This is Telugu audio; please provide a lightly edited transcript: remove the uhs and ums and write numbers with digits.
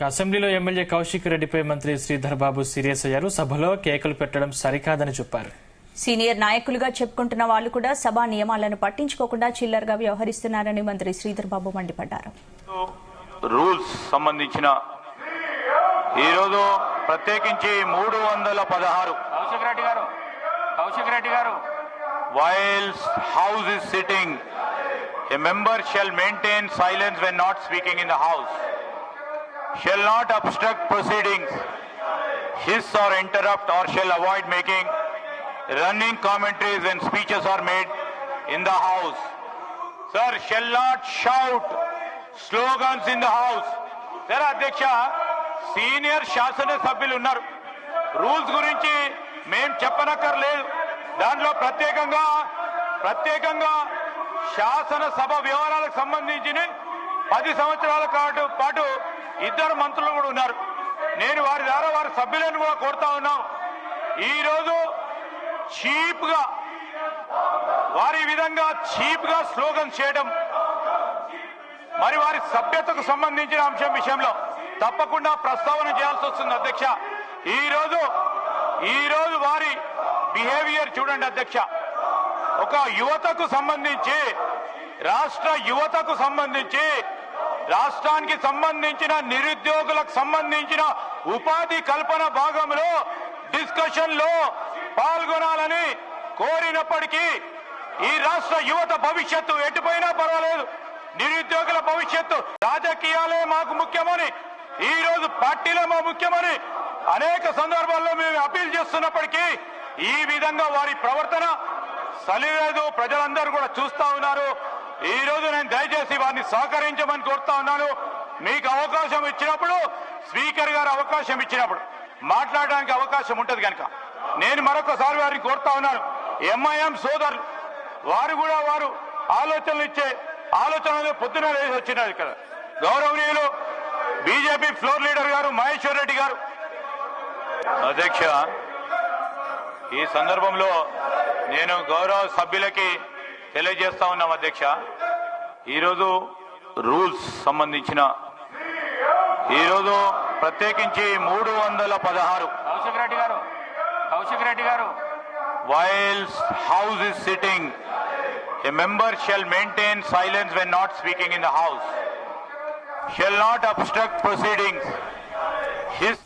అసెంబ్లీలో ఎమ్మెల్యే కౌశిక్ రెడ్డిపై మంత్రి శ్రీధర్ బాబు సీరియస్ అయ్యారు. సభలో కేకలు పెట్టడం సరికాదని చెప్పారు. సీనియర్ నాయకులుగా చెప్పుకుంటున్న వాళ్లు కూడా సభా నియమాలను పట్టించుకోకుండా చిల్లరగా వ్యవహరిస్తున్నారని మంత్రి శ్రీధర్ బాబు మండిపడ్డారు. రూల్స్ సంబంధించిన ఈ రోజు ప్రత్యేకించి 316 కౌశిక్ రెడ్డి గారు while house is sitting a member shall maintain silence when not speaking in the house, shall not obstruct proceedings, hiss or interrupt, or shall avoid making running commentaries when speeches are made in the house. Sir, shall not shout slogans in the house. Sir, Adhyaksha, senior శాసన సభ్యులు ఉన్నారు. రూల్స్ గురించి మేం చెప్పనక్కర్లేదు. దాంట్లో ప్రత్యేకంగా శాసనసభ వ్యవహారాలకు సంబంధించిన 10 సంవత్సరాల పాటు ఇద్దరు మంత్రులు కూడా ఉన్నారు. నేను వారి ద్వారా వారి సభ్యులను కూడా కోరుతా ఉన్నాం. ఈరోజు వారి విధంగా చీప్ గా స్లోగన్ చేయడం, మరి వారి సభ్యతకు సంబంధించిన అంశం విషయంలో తప్పకుండా ప్రస్తావన చేయాల్సి వస్తుంది అధ్యక్ష. ఈరోజు వారి బిహేవియర్ చూడండి అధ్యక్ష. ఒక యువతకు సంబంధించి రాష్ట్రానికి సంబంధించిన నిరుద్యోగులకు సంబంధించిన ఉపాధి కల్పన భాగంలో డిస్కషన్ లో పాల్గొనాలని కోరినప్పటికీ ఈ రాష్ట్ర యువత భవిష్యత్తు ఎటుపోయినా పర్వాలేదు, నిరుద్యోగుల భవిష్యత్తు రాజకీయాలే మాకు ముఖ్యమని, ఈ రోజు పార్టీలే మా ముఖ్యమని అనేక సందర్భాల్లో మేము అపీల్ చేస్తున్నప్పటికీ ఈ విధంగా వారి ప్రవర్తన సలిలేదు. ప్రజలందరూ కూడా చూస్తా ఉన్నారు. ఈ రోజు నేను దయచేసి వారిని సహకరించమని కోరుతా ఉన్నాను. మీకు అవకాశం ఇచ్చినప్పుడు, స్పీకర్ గారు అవకాశం ఇచ్చినప్పుడు మాట్లాడడానికి అవకాశం ఉంటది కనుక నేను మరొకసారి వారిని కోరుతా ఉన్నాను. ఎంఐఎం సోదరులు వారు ఆలోచనలు ఇచ్చే ఆలోచనలు పొద్దున వేసి వచ్చినారు. ఇక్కడ గౌరవనీయులు బీజేపీ ఫ్లోర్ లీడర్ గారు మహేశ్వర్ రెడ్డి గారు. అధ్యక్ష, ఈ సందర్భంలో నేను గౌరవ సభ్యులకి తెలియజేస్తా ఉన్నాం అధ్యక్ష. ఈరోజు రూల్స్ సంబంధించిన ఈరోజు ప్రత్యేకించి 316 కౌశిక్ రెడ్డి గారు while house is sitting a member shall maintain silence when not speaking in the house, shall not obstruct proceedings, hiss